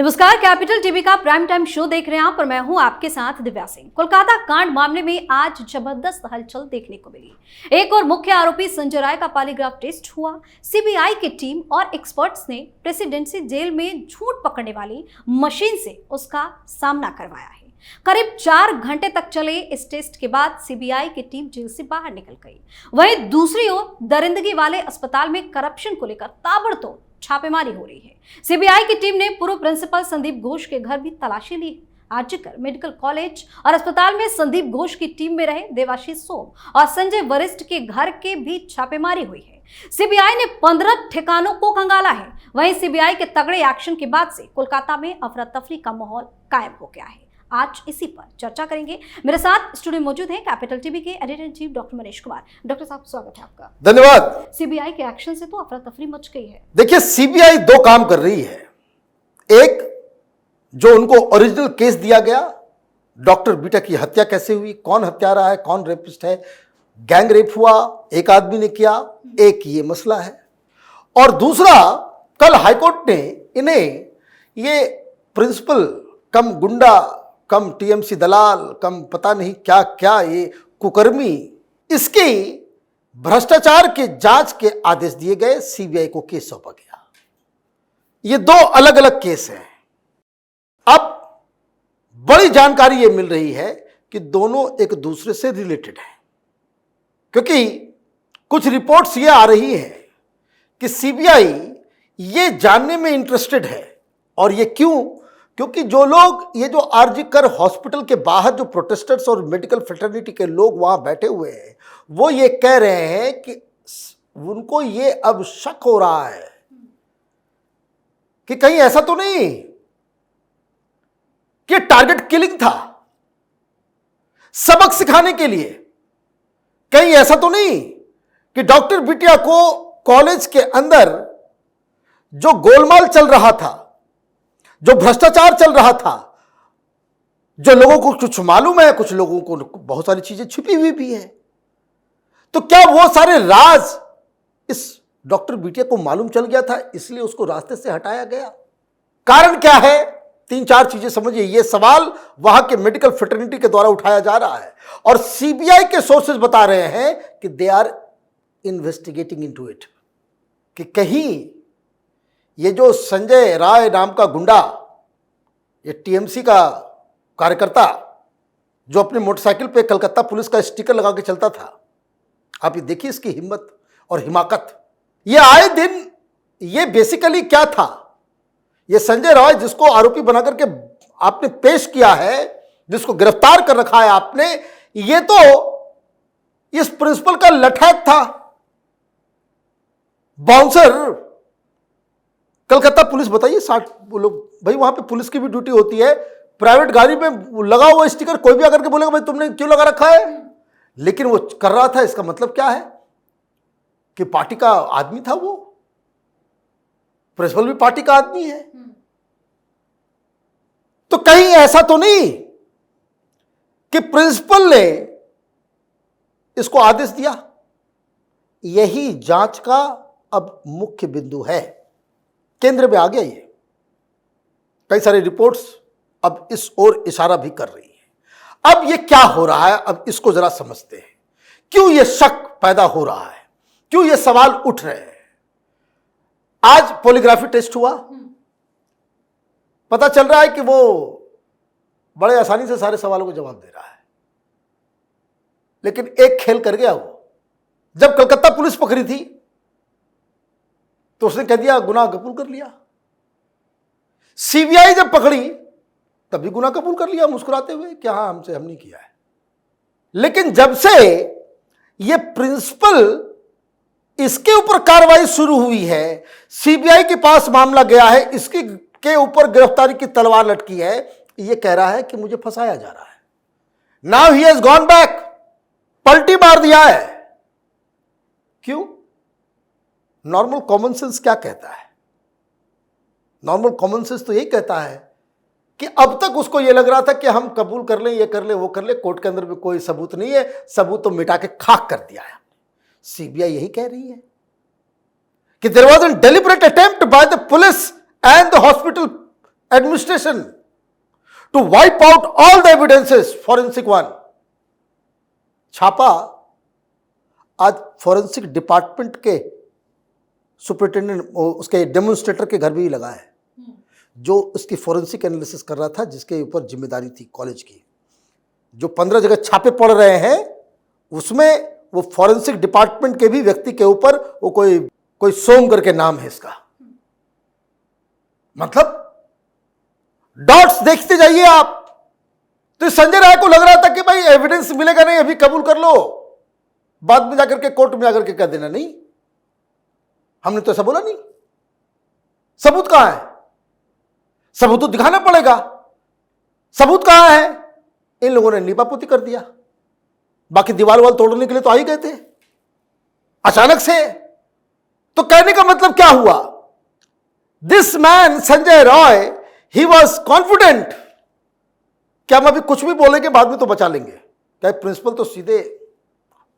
नमस्कार, capital TV का prime time show देख रहे हैं आप और मैं हूं आपके साथ दिव्या सिंह। कोलकाता कांड मामले में आज जबरदस्त हलचल देखने को मिली। एक और मुख्य आरोपी संजय राय का पॉलीग्राफ टेस्ट हुआ। सीबीआई की टीम और एक्सपर्ट्स ने प्रेसिडेंसी जेल में झूठ पकड़ने वाली मशीन से उसका सामना करवाया है। करीब 4 घंटे तक चले इस टेस्ट के बाद सीबीआई की टीम जेल से बाहर निकल गई। वहीं दूसरी ओर दरिंदगी वाले अस्पताल में करप्शन को लेकर ताबड़तोड़ छापेमारी हो रही है। सीबीआई की टीम ने पूर्व प्रिंसिपल संदीप घोष के घर भी तलाशी ली। आर्जिकर मेडिकल कॉलेज और अस्पताल में संदीप घोष की टीम में रहे देवाशीष सोम और संजय वरिष्ठ के घर के भी छापेमारी हुई है। सीबीआई ने 15 ठिकानों को खंगाला है। वहीं सीबीआई के तगड़े एक्शन के बाद से कोलकाता में अफरा तफरी का माहौल कायम हो गया है। आज इसी पर चर्चा करेंगे। मेरे साथ स्टूडियो मौजूद हैं कैपिटल टीवी के editor in chief doctor Manish Kumar. Doctor साहब, स्वागत है आपका। धन्यवाद। सीबीआई के एक्शन से तो अफरा तफरी मच गई है। देखिए, सीबीआई 2 काम कर रही है। एक, जो उनको ओरिजिनल केस दिया गया, डॉक्टर बीटा की हत्या कैसे हुई, कौन हत्यारा है, कौन रेपिस्ट है, गैंग रेप हुआ, एक आदमी ने किया, एक ये मसला है। और दूसरा, कल हाईकोर्ट ने इन्हें ये प्रिंसिपल कम गुंडा कम टीएमसी दलाल कम पता नहीं क्या क्या ये कुकर्मी, इसकी भ्रष्टाचार के जांच के आदेश दिए गए। सीबीआई को केस सौंपा गया। ये 2 अलग अलग केस हैं। अब बड़ी जानकारी ये मिल रही है कि दोनों एक दूसरे से रिलेटेड हैं, क्योंकि कुछ रिपोर्ट्स ये आ रही हैं कि सीबीआई ये जानने में इंटरेस्टेड है। और ये क्यों? क्योंकि जो लोग, ये जो आरजीकर हॉस्पिटल के बाहर जो प्रोटेस्टर्स और मेडिकल फ्रेटर्निटी के लोग वहां बैठे हुए हैं, वो ये कह रहे हैं कि उनको ये अब शक हो रहा है कि कहीं ऐसा तो नहीं कि टारगेट किलिंग था सबक सिखाने के लिए। कहीं ऐसा तो नहीं कि डॉक्टर बिटिया को कॉलेज के अंदर जो गोलमाल चल रहा था, जो भ्रष्टाचार चल रहा था, जो लोगों को कुछ मालूम है, कुछ लोगों को बहुत सारी चीजें छिपी हुई भी है, तो क्या वो सारे राज इस डॉक्टर बिटिया को मालूम चल गया था, इसलिए उसको रास्ते से हटाया गया? कारण क्या है? 3-4 चीजें समझिए। ये सवाल वहां के मेडिकल फ्रेटर्निटी के द्वारा उठाया जा रहा है और सीबीआई के सोर्सेज बता रहे हैं कि they are investigating into it, कि कहीं ये जो संजय राय नाम का गुंडा, ये टीएमसी का कार्यकर्ता जो अपनी मोटरसाइकिल पे कलकत्ता पुलिस का स्टिकर लगा के चलता था, आप ये देखिए इसकी हिम्मत और हिमाकत। ये आए दिन, ये बेसिकली क्या था, ये संजय राय जिसको आरोपी बना करके आपने पेश किया है, जिसको गिरफ्तार कर रखा है आपने, ये तो इस प्रिंसिपल का लठैत था, बाउंसर। कलकत्ता पुलिस, बताइए 60 लोग, भाई वहां पे पुलिस की भी ड्यूटी होती है। प्राइवेट गाड़ी में लगा हुआ स्टिकर कोई भी आकर के बोलेगा भाई तुमने क्यों लगा रखा है, लेकिन वो कर रहा था। इसका मतलब क्या है कि पार्टी का आदमी था वो, प्रिंसिपल भी पार्टी का आदमी है। तो कहीं ऐसा तो नहीं कि प्रिंसिपल ने इसको आदेश दिया? यही जांच का अब मुख्य बिंदु है, केंद्र में आ गया। ये कई सारी रिपोर्ट्स अब इस ओर इशारा भी कर रही है। अब ये क्या हो रहा है, अब इसको जरा समझते हैं। क्यों ये शक पैदा हो रहा है, क्यों ये सवाल उठ रहे हैं? आज पॉलीग्राफी टेस्ट हुआ, पता चल रहा है कि वो बड़े आसानी से सारे सवालों को जवाब दे रहा है, लेकिन एक खेल कर गया वो। जब कलकत्ता पुलिस पकड़ी थी तो उसने कह दिया गुनाह कबूल कर लिया। सीबीआई जब पकड़ी तब भी गुनाह कबूल कर लिया मुस्कुराते हुए कि हाँ हमने किया है। लेकिन जब से ये प्रिंसिपल, इसके ऊपर कार्रवाई शुरू हुई है, सीबीआई के पास मामला गया है, इसके के ऊपर गिरफ्तारी की तलवार लटकी है, ये कह रहा है कि मुझे फंसाया जा रहा है। Now he has gone back, पलटी मार दिया है। क्यों? नॉर्मल कॉमन सेंस क्या कहता है? नॉर्मल कॉमन सेंस तो यही कहता है कि अब तक उसको यह लग रहा था कि हम कबूल कर लें, ये कर ले, वो कर ले, कोर्ट के अंदर भी कोई सबूत नहीं है, सबूत तो मिटा के खाक कर दिया है। सीबीआई यही कह रही है कि there was an deliberate attempt by the police and the hospital administration to wipe out all the evidences, forensic one. छापा आज फॉरेंसिक डिपार्टमेंट के सुपरिटेंडेंट, उसके डेमोन्स्ट्रेटर के घर भी लगा है, जो उसकी फॉरेंसिक एनालिसिस कर रहा था, जिसके ऊपर जिम्मेदारी थी कॉलेज की। जो 15 जगह छापे पड़ रहे हैं उसमें वो फॉरेंसिक डिपार्टमेंट के भी व्यक्ति के ऊपर वो कोई सोम करके नाम है इसका। मतलब डॉट्स देखते जाइए आप। तो संजय राय को लग रहा था कि भाई एविडेंस मिलेगा नहीं, अभी कबूल कर लो, बाद में जाकर के कोर्ट में आकर के कह देना। नहीं, हमने तो ऐसा बोला नहीं। सबूत कहां है? सबूत तो दिखाना पड़ेगा। सबूत कहां है? इन लोगों ने नीपापोती कर दिया। बाकी दीवार वाल तोड़ने के लिए तो आ ही गए थे अचानक से। तो कहने का मतलब क्या हुआ? This man Sanjay Roy, he was confident कि हम अभी कुछ भी बोलेंगे बाद में तो बचा लेंगे। क्या प्रिंसिपल तो सीधे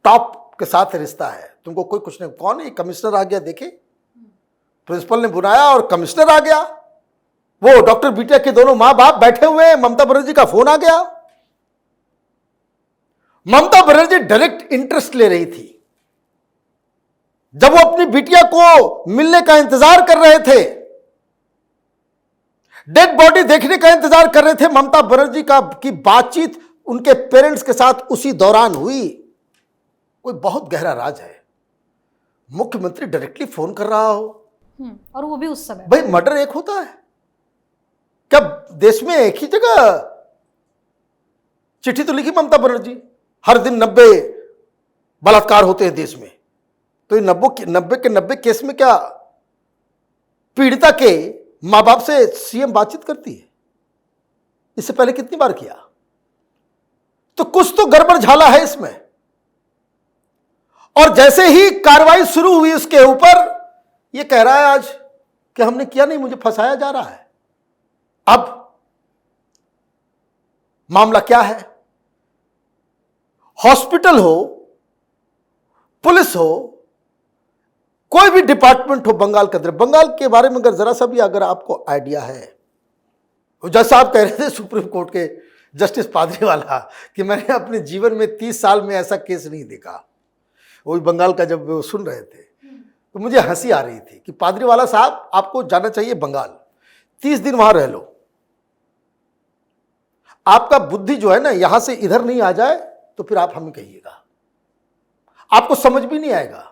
टॉप के साथ रिश्ता है, तुमको कोई कुछ नहीं। कौन है? कमिश्नर आ गया, देखे प्रिंसिपल ने बुलाया और कमिश्नर आ गया। वो डॉक्टर बिटिया के दोनों मां बाप बैठे हुए हैं, ममता बनर्जी का फोन आ गया। ममता बनर्जी डायरेक्ट इंटरेस्ट ले रही थी। जब वो अपनी बिटिया को मिलने का इंतजार कर रहे थे, डेड बॉडी देखने का इंतजार कर रहे थे, ममता बनर्जी की बातचीत उनके पेरेंट्स के साथ उसी दौरान हुई। कोई बहुत गहरा राज है। मुख्यमंत्री डायरेक्टली फोन कर रहा हो, और वो भी उस समय। भाई मर्डर एक होता है क्या देश में? एक ही जगह चिट्ठी तो लिखी ममता बनर्जी, हर दिन 90 बलात्कार होते हैं देश में। तो 90 केस में क्या पीड़िता के मां बाप से सीएम बातचीत करती है? इससे पहले कितनी बार किया? तो कुछ तो गड़बड़ झाला है इसमें। और जैसे ही कार्रवाई शुरू हुई उसके ऊपर, यह कह रहा है आज कि हमने किया नहीं, मुझे फंसाया जा रहा है। अब मामला क्या है? हॉस्पिटल हो, पुलिस हो, कोई भी डिपार्टमेंट हो बंगाल के अंदर, बंगाल के बारे में अगर जरा सा भी अगर आपको आइडिया है, जैसा आप कह रहे थे सुप्रीम कोर्ट के जस्टिस पादरीवाला कि मैंने अपने जीवन में 30 साल में ऐसा केस नहीं देखा, वो भी बंगाल का जब वो सुन रहे थे तो मुझे हंसी आ रही थी कि पादरीवाला साहब आपको जाना चाहिए बंगाल, 30 दिन वहां रह लो। आपका बुद्धि जो है ना यहां से इधर नहीं आ जाए तो फिर आप हमें कहिएगा, आपको समझ भी नहीं आएगा।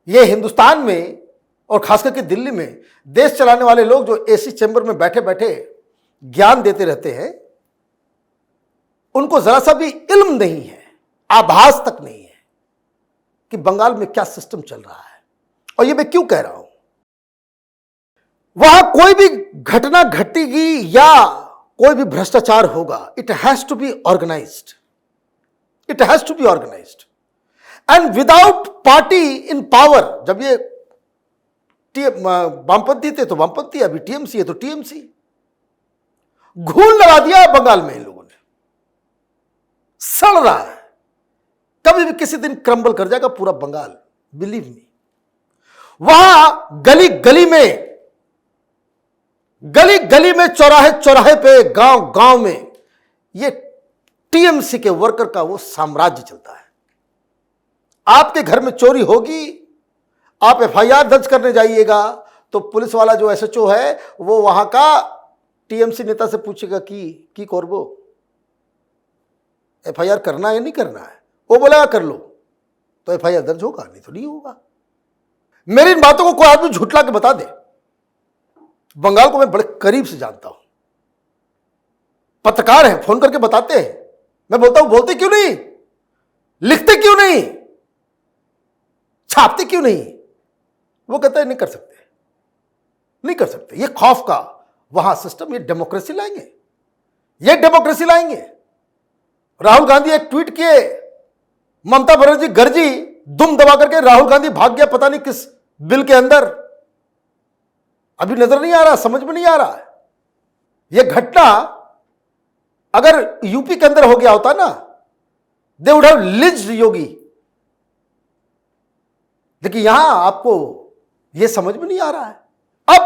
ये हिंदुस्तान में और खास करके दिल्ली में देश चलाने वाले लोग जो एसी चैम्बर में बैठे बैठे ज्ञान देते रहते हैं, उनको जरा सा भी इल्म नहीं है, आभास तक नहीं है कि बंगाल में क्या सिस्टम चल रहा है। और ये मैं क्यों कह रहा हूं? वहां कोई भी घटना घटेगी या कोई भी भ्रष्टाचार होगा, it has to be organised, it has to be organised and without party in power. जब ये वामपंथी थे तो वामपंथी, अभी टीएमसी है तो टीएमसी। घून लगा दिया बंगाल में इन लोगों ने, सड़ रहा है। कभी भी किसी दिन क्रम्बल कर जाएगा पूरा बंगाल, बिलीव मी। वहां गली गली में चौराहे पे, गांव में ये टीएमसी के वर्कर का वो साम्राज्य चलता है। आपके घर में चोरी होगी, आप एफआईआर दर्ज करने जाइएगा तो पुलिस वाला जो एसएचओ है वो वहां का टीएमसी नेता से पूछेगा कि करबो, एफआईआर करना है या नहीं करना है। वो बोलेगा कर लो तो एफआईआर दर्ज होगा, नहीं तो नहीं होगा। मेरी इन बातों को कोई आदमी झुठला के बता दे। बंगाल को मैं बड़े करीब से जानता हूं, पत्रकार हैं, फोन करके बताते हैं। मैं बोलता हूं बोलते क्यों नहीं, लिखते क्यों नहीं, छापते क्यों नहीं? वो कहता है नहीं कर सकते, नहीं कर सकते। ये खौफ का वहां सिस्टम, ये डेमोक्रेसी लाएंगे, ये डेमोक्रेसी लाएंगे। राहुल गांधी एक ट्वीट किए, ममता बनर्जी गर्जी, दुम दबा करके राहुल गांधी भाग गया पता नहीं किस बिल के अंदर। अभी नजर नहीं आ रहा, समझ में नहीं आ रहा है। यह घटना अगर यूपी के अंदर हो गया होता ना, दे वुड हैव लिंच्ड योगी। लेकिन यहां आपको यह समझ में नहीं आ रहा है। अब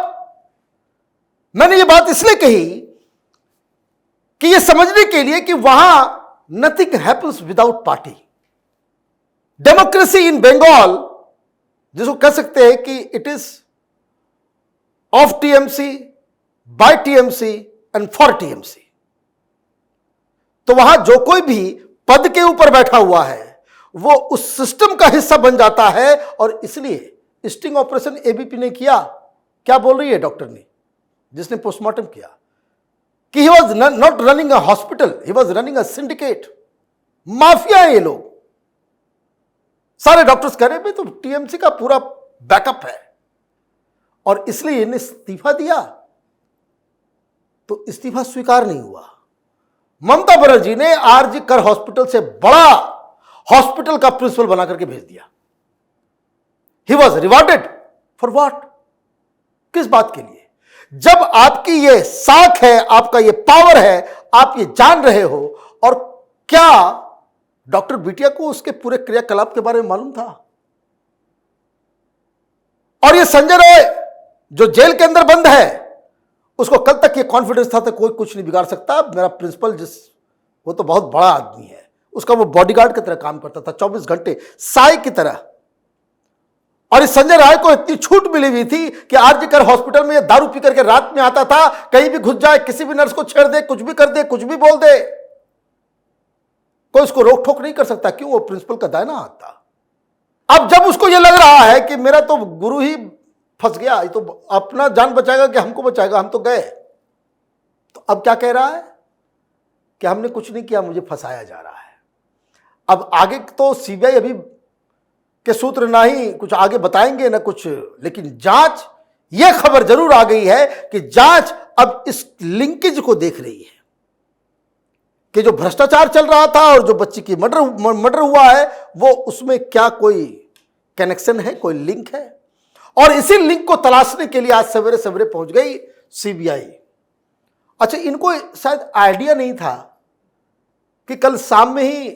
मैंने ये बात इसलिए कही कि ये समझने के लिए कि वहां nothing happens without party. Democracy in Bengal, जिसको कह सकते हैं कि it is of TMC, by TMC and for TMC. तो वहां जो कोई भी पद के ऊपर बैठा हुआ है वो उस सिस्टम का हिस्सा बन जाता है। और इसलिए स्टिंग ऑपरेशन एबीपी ने किया। क्या बोल रही है डॉक्टर ने, जिसने पोस्टमार्टम किया, कि he was not running a hospital, he was running a syndicate. Mafia है ये लोग। सारे डॉक्टर्स कह रहे हैं तो टीएमसी का पूरा बैकअप है और इसलिए इन्हें इस्तीफा दिया। तो इस्तीफा स्वीकार नहीं हुआ। ममता बनर्जी ने आरजी कर हॉस्पिटल से बड़ा हॉस्पिटल का प्रिंसिपल बना करके भेज दिया। He was rewarded for what? किस बात के लिए? जब आपकी ये साख है, आपका ये पावर है, आप ये जान रहे हो। और क्या डॉक्टर बिटिया को उसके पूरे क्रियाकलाप के बारे में मालूम था? और ये संजय रॉय जो जेल के अंदर बंद है, उसको कल तक ये कॉन्फिडेंस था तो कोई कुछ नहीं बिगाड़ सकता। मेरा प्रिंसिपल वो तो बहुत बड़ा आदमी है, उसका वो बॉडीगार्ड की तरह काम करता था 24 घंटे साई की तरह। और इस संजय राय को इतनी छूट मिली हुई थी कि आरजी कर हॉस्पिटल में दारू पी करके रात में आता था, कहीं भी घुस जाए, किसी भी नर्स को छेड़ दे, कुछ भी कर दे, कुछ भी बोल दे, कोई उसको रोक ठोक नहीं कर सकता। क्यों? वो प्रिंसिपल का दायना आता। अब जब उसको ये लग रहा है कि मेरा तो गुरु ही फंस गया, ये तो अपना जान बचाएगा कि हमको बचाएगा, हम तो गए, तो अब क्या कह रहा है कि हमने कुछ नहीं किया, मुझे फंसाया जा रहा है। अब आगे तो सीबीआई अभी के सूत्र ना ही कुछ आगे बताएंगे ना कुछ, लेकिन जांच, यह खबर जरूर आ गई है कि जांच अब इस लिंकेज को देख रही है कि जो भ्रष्टाचार चल रहा था और जो बच्ची की मर्डर हुआ है, वो उसमें क्या कोई कनेक्शन है, कोई लिंक है। और इसी लिंक को तलाशने के लिए आज सवेरे सवेरे पहुंच गई सीबीआई। अच्छा, इनको शायद आइडिया नहीं था कि कल शाम में ही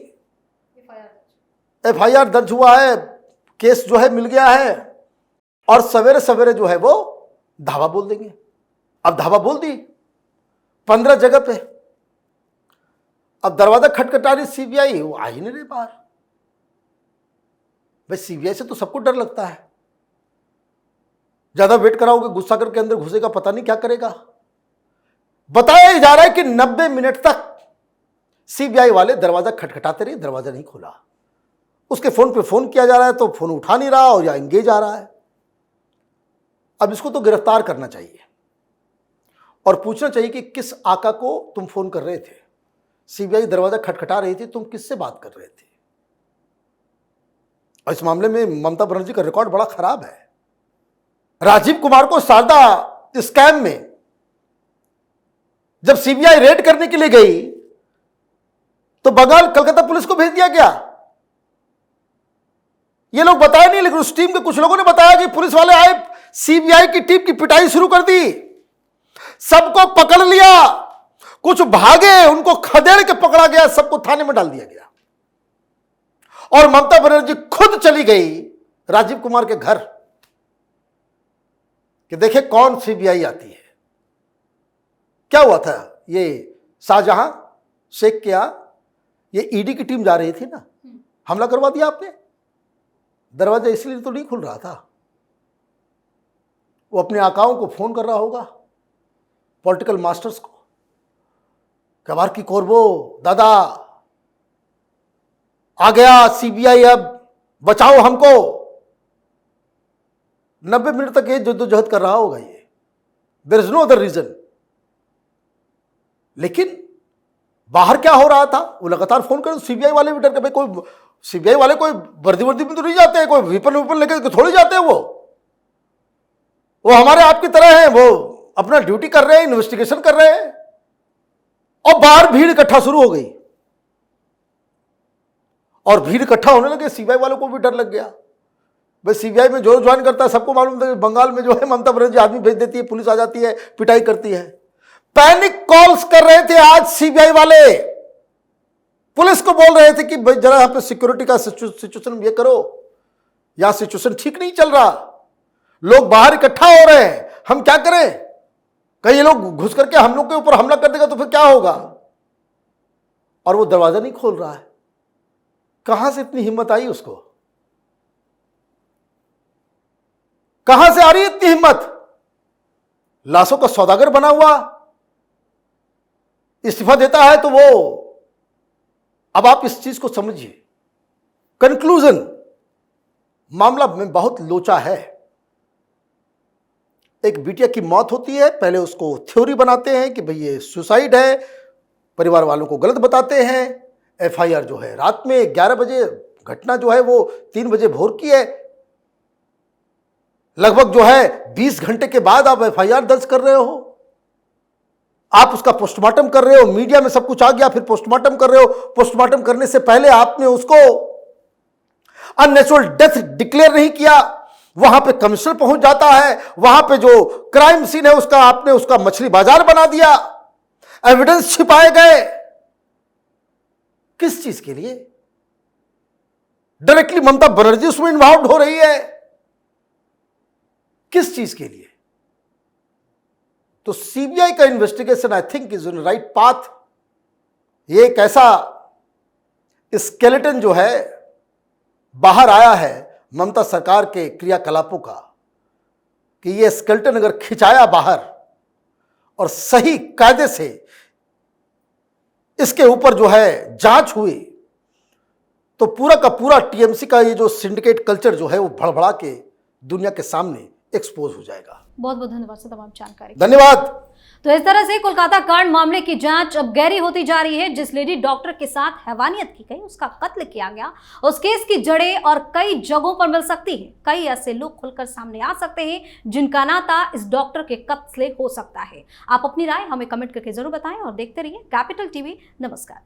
एफआईआर दर्ज हुआ है, केस जो है मिल गया है और सवेरे सवेरे जो है वो धावा बोल देंगे। अब धावा बोल दी 15 जगह पे। अब दरवाजा खटखटा रही सीबीआई, वो आ ही नहीं रही बाहर। भाई सीबीआई से तो सबको डर लगता है, ज्यादा वेट कराओगे गुस्सा करके अंदर घुसेगा, पता नहीं क्या करेगा। बताया जा रहा है कि 90 मिनट तक सीबीआई वाले दरवाजा खटखटाते रहे, दरवाजा नहीं खुला। उसके फोन पे फोन किया जा रहा है तो फोन उठा नहीं रहा और या एंगेज आ रहा है। अब इसको तो गिरफ्तार करना चाहिए और पूछना चाहिए कि किस आका को तुम फोन कर रहे थे। सीबीआई दरवाजा खटखटा रही थी, तुम किससे बात कर रहे थे? और इस मामले में ममता बनर्जी का रिकॉर्ड बड़ा खराब है। राजीव कुमार को शारदा स्कैम में जब सीबीआई रेड करने के लिए गई तो बंगाल कलकत्ता पुलिस को भेज दिया गया। ये लोग बताया नहीं, लेकिन उस टीम के कुछ लोगों ने बताया कि पुलिस वाले आए, सीबीआई की टीम की पिटाई शुरू कर दी, सबको पकड़ लिया, कुछ भागे, उनको खदेड़ के पकड़ा गया, सबको थाने में डाल दिया गया। और ममता बनर्जी खुद चली गई राजीव कुमार के घर कि देखे कौन सीबीआई आती है। क्या हुआ था? ये शाहजहां शेख के यहां ये ईडी की टीम जा रही थी ना, हमला करवा दिया आपने। दरवाजा इसलिए तो नहीं खुल रहा था, वो अपने आकाओं को फोन कर रहा होगा, पॉलिटिकल मास्टर्स को, कबार की कोरबो दादा आ गया सीबीआई, अब बचाओ हमको। 90 मिनट तक ये जद्दोजहद कर रहा होगा ये, there is no other reason. लेकिन बाहर क्या हो रहा था, वो लगातार फोन कर, सीबीआई वाले भी डर के, भाई कोई सीबीआई वाले कोई वर्दी में तो नहीं जाते हैं, कोई विपन लेकर थोड़ी जाते हैं। वो हमारे आपकी तरह हैं, वो अपना ड्यूटी कर रहे हैं, इन्वेस्टिगेशन कर रहे हैं। और बाहर भीड़ इकट्ठा शुरू हो गई और भीड़ इकट्ठा होने लगे, सीबीआई वालों को भी डर लग गया। भाई सीबीआई में जो ज्वाइन करता है सबको मालूम था बंगाल में जो है ममता बनर्जी आदमी भेज देती है, पुलिस आ जाती है, पिटाई करती है। पैनिक कॉल्स कर रहे थे आज सीबीआई वाले, पुलिस को बोल रहे थे कि भाई जरा यहां पे सिक्योरिटी का सिचुएशन ये करो, यहां सिचुएशन ठीक नहीं चल रहा, लोग बाहर इकट्ठा हो रहे हैं, हम क्या करें। कहीं ये लोग घुस करके हम लोग के ऊपर हमला कर देगा तो फिर क्या होगा। और वो दरवाजा नहीं खोल रहा है। कहां से इतनी हिम्मत आई उसको, कहां से आ रही है इतनी हिम्मत। लाशों का सौदागर बना हुआ इस्तीफा देता है। तो वो अब आप इस चीज को समझिए। कंक्लूजन, मामला में बहुत लोचा है। एक बिटिया की मौत होती है, पहले उसको थ्योरी बनाते हैं कि भाई ये सुसाइड है, परिवार वालों को गलत बताते हैं। एफआईआर जो है रात में 11 बजे, घटना जो है वो 3 बजे भोर की है। लगभग जो है 20 घंटे के बाद आप एफआईआर दर्ज कर रहे हो, आप उसका पोस्टमार्टम कर रहे हो। मीडिया में सब कुछ आ गया, फिर पोस्टमार्टम कर रहे हो। पोस्टमार्टम करने से पहले आपने उसको अननेचुरल डेथ डिक्लेयर नहीं किया। वहां पे कमिश्नर पहुंच जाता है, वहां पे जो क्राइम सीन है उसका आपने उसका मछली बाजार बना दिया, एविडेंस छिपाए गए। किस चीज के लिए? डायरेक्टली ममता बनर्जी उसमें इन्वॉल्व हो रही है। किस चीज के लिए? तो सीबीआई का investigation I think is in right path. ये एक ऐसा स्केलेटन जो है बाहर आया है ममता सरकार के क्रियाकलापों का, कि ये स्केलेटन अगर खिंचाया बाहर और सही कायदे से इसके ऊपर जो है जांच हुई तो पूरा का पूरा टीएमसी का ये जो सिंडिकेट कल्चर जो है वो भड़बड़ा के दुनिया के सामने एक्सपोज हो जाएगा। बहुत बहुत धन्यवाद सर तमाम जानकारी। धन्यवाद। तो इस तरह से कोलकाता कांड मामले की जांच अब गहरी होती जा रही है। जिस लेडी डॉक्टर के साथ हैवानियत की गई, उसका कत्ल किया गया, उस केस की जड़ें और कई जगहों पर मिल सकती है। कई ऐसे लोग खुलकर सामने आ सकते हैं जिनका नाता इस डॉक्टर के कत्ल से हो सकता है। आप अपनी राय हमें कमेंट करके जरूर बताएं और देखते रहिए कैपिटल टीवी। नमस्कार।